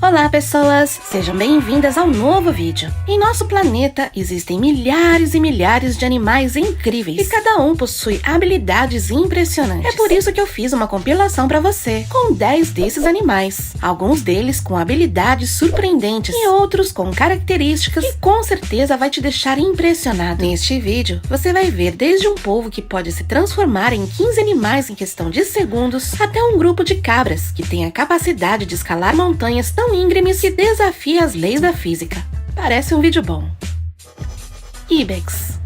Olá pessoas, sejam bem-vindas ao novo vídeo. Em nosso planeta existem milhares e milhares de animais incríveis e cada um possui habilidades impressionantes. É por isso que eu fiz uma compilação para você com 10 desses animais, alguns deles com habilidades surpreendentes e outros com características que com certeza vai te deixar impressionado. Neste vídeo você vai ver desde um polvo que pode se transformar em 15 animais em questão de segundos até um grupo de cabras que tem a capacidade de escalar montanhas tão íngremes que desafia as leis da física. Parece um vídeo bom. Ibex.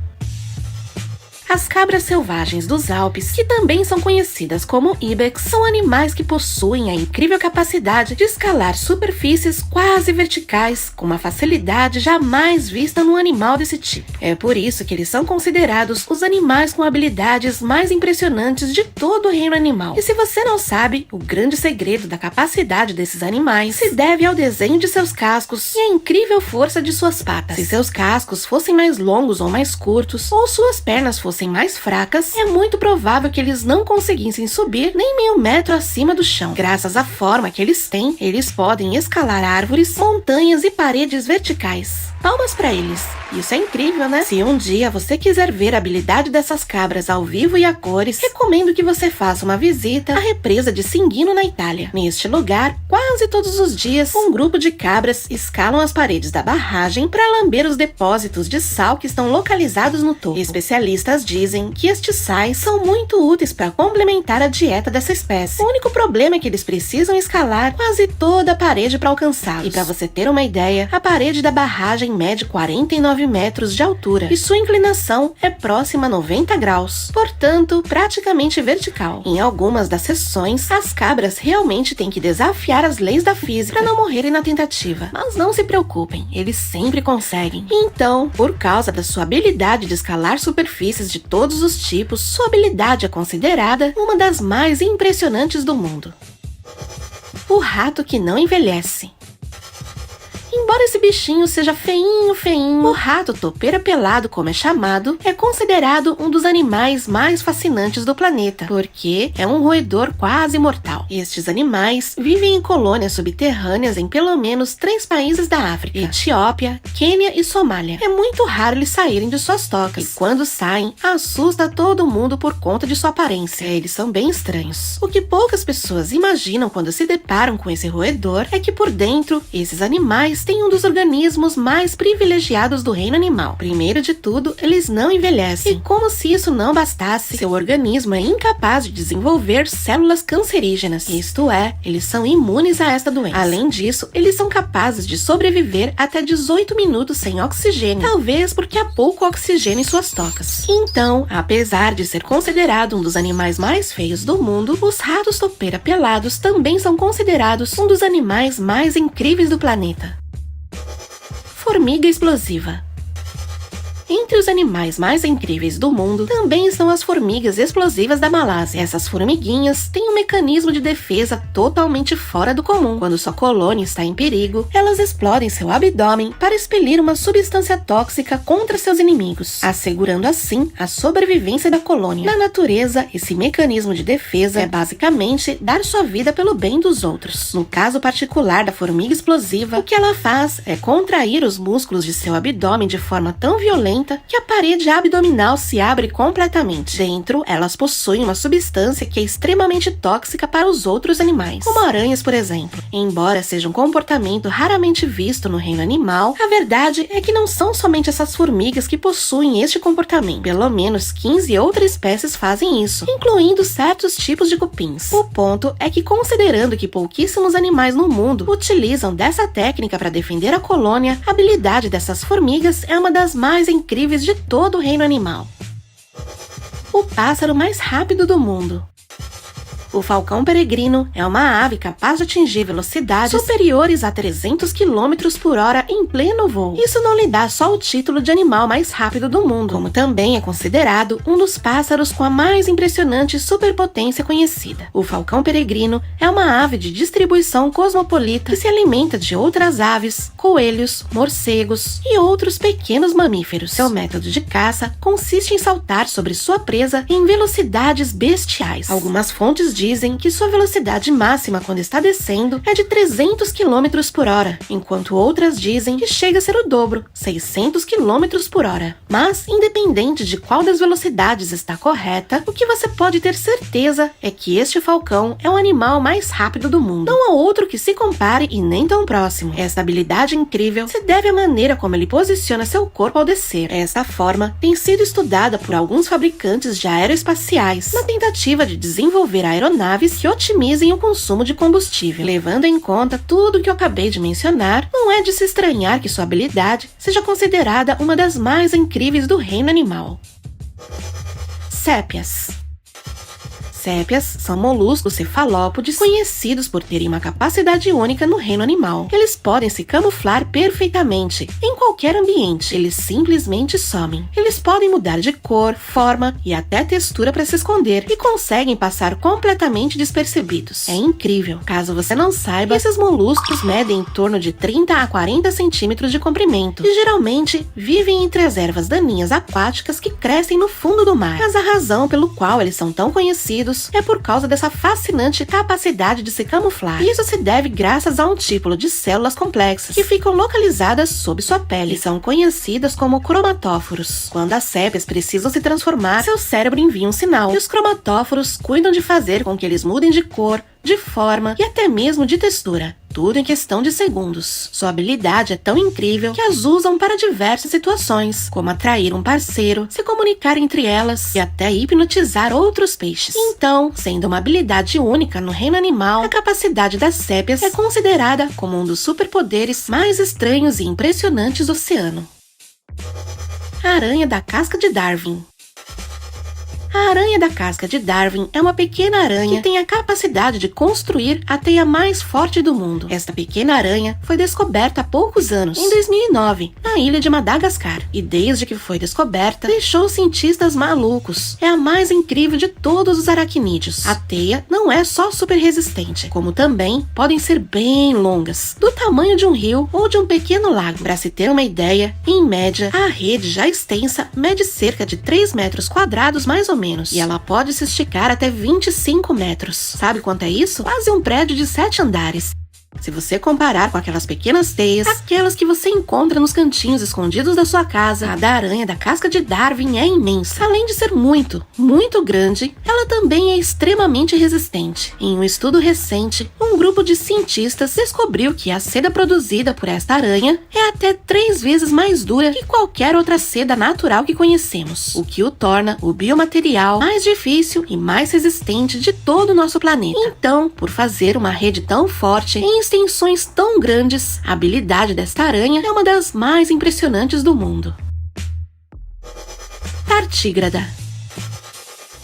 As cabras selvagens dos Alpes, que também são conhecidas como ibex, são animais que possuem a incrível capacidade de escalar superfícies quase verticais com uma facilidade jamais vista num animal desse tipo. É por isso que eles são considerados os animais com habilidades mais impressionantes de todo o reino animal. E se você não sabe, o grande segredo da capacidade desses animais se deve ao desenho de seus cascos e à incrível força de suas patas. Se seus cascos fossem mais longos ou mais curtos, ou suas pernas fossem mais fracas, é muito provável que eles não conseguissem subir nem meio metro acima do chão. Graças à forma que eles têm, eles podem escalar árvores, montanhas e paredes verticais. Palmas para eles! Isso é incrível, né? Se um dia você quiser ver a habilidade dessas cabras ao vivo e a cores, recomendo que você faça uma visita à represa de Singhino, na Itália. Neste lugar, quase todos os dias, um grupo de cabras escalam as paredes da barragem para lamber os depósitos de sal que estão localizados no topo. Especialistas dizem que estes sais são muito úteis para complementar a dieta dessa espécie. O único problema é que eles precisam escalar quase toda a parede para alcançá-los. E para você ter uma ideia, a parede da barragem mede 49 metros de altura e sua inclinação é próxima a 90 graus, portanto, praticamente vertical. Em algumas das sessões, as cabras realmente têm que desafiar as leis da física para não morrerem na tentativa. Mas não se preocupem, eles sempre conseguem. Então, por causa da sua habilidade de escalar superfícies de todos os tipos, sua habilidade é considerada uma das mais impressionantes do mundo. O rato que não envelhece. Embora esse bichinho seja feinho, o rato topeira pelado, como é chamado, é considerado um dos animais mais fascinantes do planeta, porque é um roedor quase mortal. Estes animais vivem em colônias subterrâneas em pelo menos 3 países da África: Etiópia, Quênia e Somália. É muito raro eles saírem de suas tocas, e quando saem, assusta todo mundo por conta de sua aparência. Eles são bem estranhos. O que poucas pessoas imaginam quando se deparam com esse roedor é que por dentro, esses animais têm um dos organismos mais privilegiados do reino animal. Primeiro de tudo, eles não envelhecem. E como se isso não bastasse, seu organismo é incapaz de desenvolver células cancerígenas. Isto é, eles são imunes a esta doença. Além disso, eles são capazes de sobreviver até 18 minutos sem oxigênio, talvez porque há pouco oxigênio em suas tocas. Então, apesar de ser considerado um dos animais mais feios do mundo, os ratos topeira pelados também são considerados um dos animais mais incríveis do planeta. Formiga explosiva. Entre os animais mais incríveis do mundo, também estão as formigas explosivas da Malásia. Essas formiguinhas têm um mecanismo de defesa totalmente fora do comum. Quando sua colônia está em perigo, elas explodem seu abdômen para expelir uma substância tóxica contra seus inimigos, assegurando assim a sobrevivência da colônia. Na natureza, esse mecanismo de defesa é basicamente dar sua vida pelo bem dos outros. No caso particular da formiga explosiva, o que ela faz é contrair os músculos de seu abdômen de forma tão violenta que a parede abdominal se abre completamente. Dentro, elas possuem uma substância que é extremamente tóxica para os outros animais, como aranhas, por exemplo. Embora seja um comportamento raramente visto no reino animal, a verdade é que não são somente essas formigas que possuem este comportamento. Pelo menos 15 outras espécies fazem isso, incluindo certos tipos de cupins. O ponto é que, considerando que pouquíssimos animais no mundo utilizam dessa técnica para defender a colônia, a habilidade dessas formigas é uma das mais incríveis de todo o reino animal. O pássaro mais rápido do mundo. O falcão peregrino é uma ave capaz de atingir velocidades superiores a 300 km por hora em pleno voo. Isso não lhe dá só o título de animal mais rápido do mundo, como também é considerado um dos pássaros com a mais impressionante superpotência conhecida. O falcão peregrino é uma ave de distribuição cosmopolita que se alimenta de outras aves, coelhos, morcegos e outros pequenos mamíferos. Seu método de caça consiste em saltar sobre sua presa em velocidades bestiais. Algumas fontes dizem que sua velocidade máxima quando está descendo é de 300 km por hora, enquanto outras dizem que chega a ser o dobro, 600 km por hora. Mas, independente de qual das velocidades está correta, o que você pode ter certeza é que este falcão é o animal mais rápido do mundo. Não há outro que se compare e nem tão próximo. Esta habilidade incrível se deve à maneira como ele posiciona seu corpo ao descer. Esta forma tem sido estudada por alguns fabricantes de aeroespaciais, na tentativa de desenvolver aeronaves que otimizem o consumo de combustível. Levando em conta tudo o que eu acabei de mencionar, não é de se estranhar que sua habilidade seja considerada uma das mais incríveis do reino animal. Sépias. Sépias são moluscos cefalópodes conhecidos por terem uma capacidade única no reino animal. Eles podem se camuflar perfeitamente em qualquer ambiente. Eles simplesmente somem. Eles podem mudar de cor, forma e até textura para se esconder e conseguem passar completamente despercebidos. É incrível. Caso você não saiba, esses moluscos medem em torno de 30 a 40 centímetros de comprimento e geralmente vivem entre as ervas daninhas aquáticas que crescem no fundo do mar. Mas a razão pelo qual eles são tão conhecidos é por causa dessa fascinante capacidade de se camuflar. Isso se deve graças a um tipo de células complexas que ficam localizadas sob sua pele e são conhecidas como cromatóforos. Quando as sépias precisam se transformar, seu cérebro envia um sinal e os cromatóforos cuidam de fazer com que eles mudem de cor, de forma e até mesmo de textura. Tudo em questão de segundos. Sua habilidade é tão incrível que as usam para diversas situações, como atrair um parceiro, se comunicar entre elas e até hipnotizar outros peixes. Então, sendo uma habilidade única no reino animal, a capacidade das sépias é considerada como um dos superpoderes mais estranhos e impressionantes do oceano. A aranha da casca de Darwin. A aranha da casca de Darwin é uma pequena aranha que tem a capacidade de construir a teia mais forte do mundo. Esta pequena aranha foi descoberta há poucos anos, em 2009, na ilha de Madagascar. E desde que foi descoberta, deixou os cientistas malucos. É a mais incrível de todos os aracnídeos. A teia não é só super resistente, como também podem ser bem longas, do tamanho de um rio ou de um pequeno lago. Para se ter uma ideia, em média, a rede já extensa mede cerca de 3 metros quadrados mais ou menos, e ela pode se esticar até 25 metros. Sabe quanto é isso? Quase um prédio de 7 andares. Se você comparar com aquelas pequenas teias, aquelas que você encontra nos cantinhos escondidos da sua casa, a da aranha da casca de Darwin é imensa. Além de ser muito, muito grande, ela também é extremamente resistente. Em um estudo recente, um grupo de cientistas descobriu que a seda produzida por esta aranha é até 3 vezes mais dura que qualquer outra seda natural que conhecemos, o que o torna o biomaterial mais difícil e mais resistente de todo o nosso planeta. Então, por fazer uma rede tão forte em extensões tão grandes, a habilidade desta aranha é uma das mais impressionantes do mundo. Tartígrada.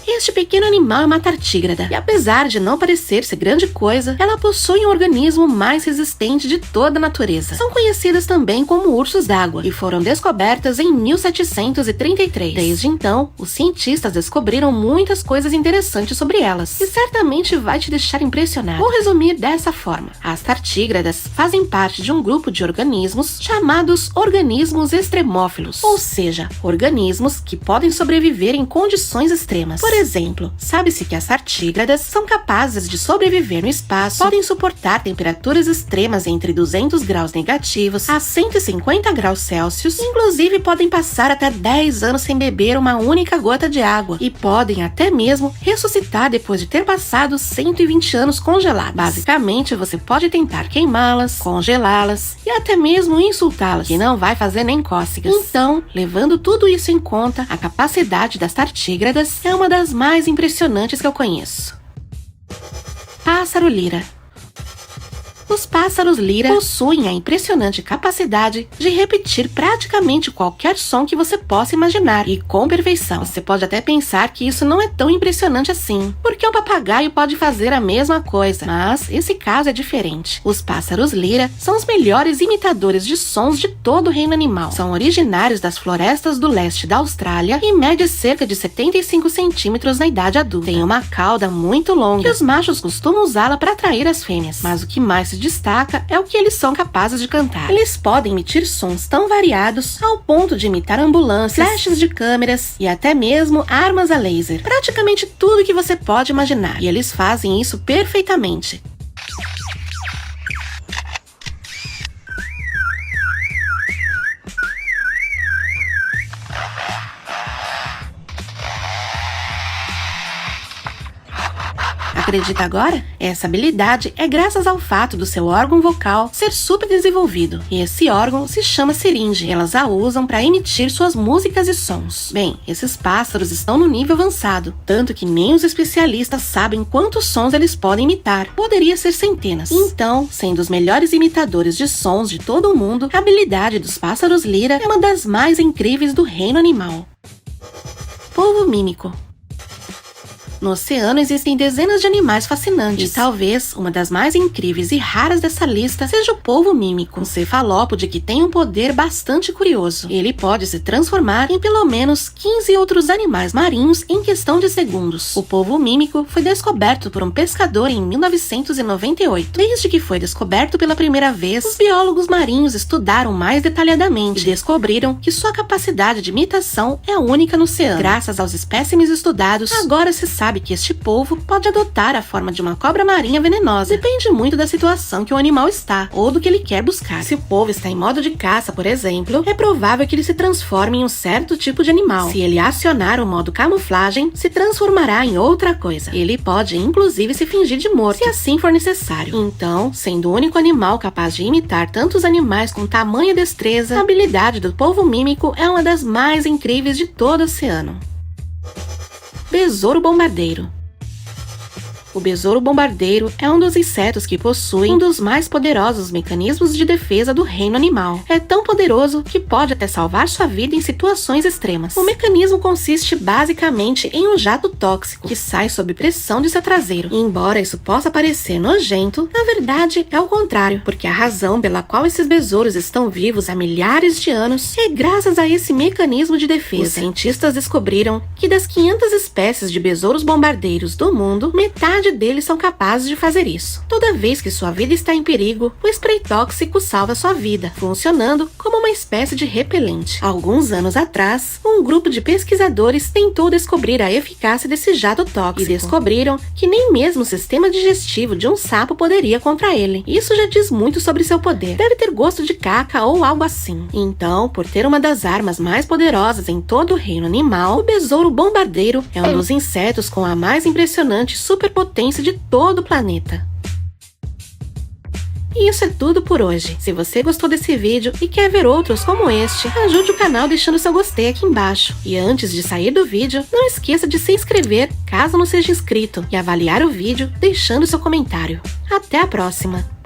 Este pequeno animal é uma tartígrada, e apesar de não parecer ser grande coisa, ela possui um organismo mais resistente de toda a natureza. São conhecidas também como ursos d'água, e foram descobertas em 1733. Desde então, os cientistas descobriram muitas coisas interessantes sobre elas, e certamente vai te deixar impressionado. Vou resumir dessa forma. As tartígradas fazem parte de um grupo de organismos chamados organismos extremófilos, ou seja, organismos que podem sobreviver em condições extremas. Por exemplo, sabe-se que as tartígradas são capazes de sobreviver no espaço, podem suportar temperaturas extremas entre 200 graus negativos a 150 graus Celsius, inclusive podem passar até 10 anos sem beber uma única gota de água e podem até mesmo ressuscitar depois de ter passado 120 anos congeladas. Basicamente, você pode tentar queimá-las, congelá-las e até mesmo insultá-las, que não vai fazer nem cócegas. Então, levando tudo isso em conta, a capacidade das tartígradas é uma das mais impressionantes que eu conheço. Pássaro-lira. Os pássaros-lira possuem a impressionante capacidade de repetir praticamente qualquer som que você possa imaginar, e com perfeição. Você pode até pensar que isso não é tão impressionante assim, porque um papagaio pode fazer a mesma coisa, mas esse caso é diferente. Os pássaros-lira são os melhores imitadores de sons de todo o reino animal. São originários das florestas do leste da Austrália e medem cerca de 75 centímetros na idade adulta. Tem uma cauda muito longa e os machos costumam usá-la para atrair as fêmeas, mas o que mais se se destaca é o que eles são capazes de cantar. Eles podem emitir sons tão variados ao ponto de imitar ambulâncias, flashes de câmeras e até mesmo armas a laser. Praticamente tudo que você pode imaginar. E eles fazem isso perfeitamente. Acredita agora? Essa habilidade é graças ao fato do seu órgão vocal ser super desenvolvido. E esse órgão se chama seringe. Elas a usam para emitir suas músicas e sons. Bem, esses pássaros estão no nível avançado, tanto que nem os especialistas sabem quantos sons eles podem imitar. Poderia ser centenas. Então, sendo os melhores imitadores de sons de todo o mundo, a habilidade dos pássaros lira é uma das mais incríveis do reino animal. Polvo mímico. No oceano existem dezenas de animais fascinantes, e talvez uma das mais incríveis e raras dessa lista seja o polvo mímico, um cefalópode que tem um poder bastante curioso. Ele pode se transformar em pelo menos 15 outros animais marinhos em questão de segundos. O polvo mímico foi descoberto por um pescador em 1998. Desde que foi descoberto pela primeira vez, os biólogos marinhos estudaram mais detalhadamente e descobriram que sua capacidade de imitação é única no oceano. Graças aos espécimes estudados, agora se sabe que este polvo pode adotar a forma de uma cobra marinha venenosa. Depende muito da situação que o animal está, ou do que ele quer buscar. Se o polvo está em modo de caça, por exemplo, é provável que ele se transforme em um certo tipo de animal. Se ele acionar o modo camuflagem, se transformará em outra coisa. Ele pode, inclusive, se fingir de morto, se assim for necessário. Então, sendo o único animal capaz de imitar tantos animais com tamanha destreza, a habilidade do polvo mímico é uma das mais incríveis de todo o oceano. Besouro bombardeiro. O besouro bombardeiro é um dos insetos que possui um dos mais poderosos mecanismos de defesa do reino animal. É tão poderoso que pode até salvar sua vida em situações extremas. O mecanismo consiste basicamente em um jato tóxico que sai sob pressão de seu traseiro. E embora isso possa parecer nojento, na verdade é o contrário, porque a razão pela qual esses besouros estão vivos há milhares de anos é graças a esse mecanismo de defesa. Os cientistas descobriram que das 500 espécies de besouros bombardeiros do mundo, metade deles são capazes de fazer isso. Toda vez que sua vida está em perigo, o spray tóxico salva sua vida, funcionando como uma espécie de repelente. Alguns anos atrás, um grupo de pesquisadores tentou descobrir a eficácia desse jato tóxico e descobriram que nem mesmo o sistema digestivo de um sapo poderia contra ele. Isso já diz muito sobre seu poder. Deve ter gosto de caca ou algo assim. Então, por ter uma das armas mais poderosas em todo o reino animal, o besouro bombardeiro é um dos insetos com a mais impressionante superpotência de todo o planeta. E isso é tudo por hoje. Se você gostou desse vídeo e quer ver outros como este, ajude o canal deixando seu gostei aqui embaixo. E antes de sair do vídeo, não esqueça de se inscrever caso não seja inscrito e avaliar o vídeo deixando seu comentário. Até a próxima!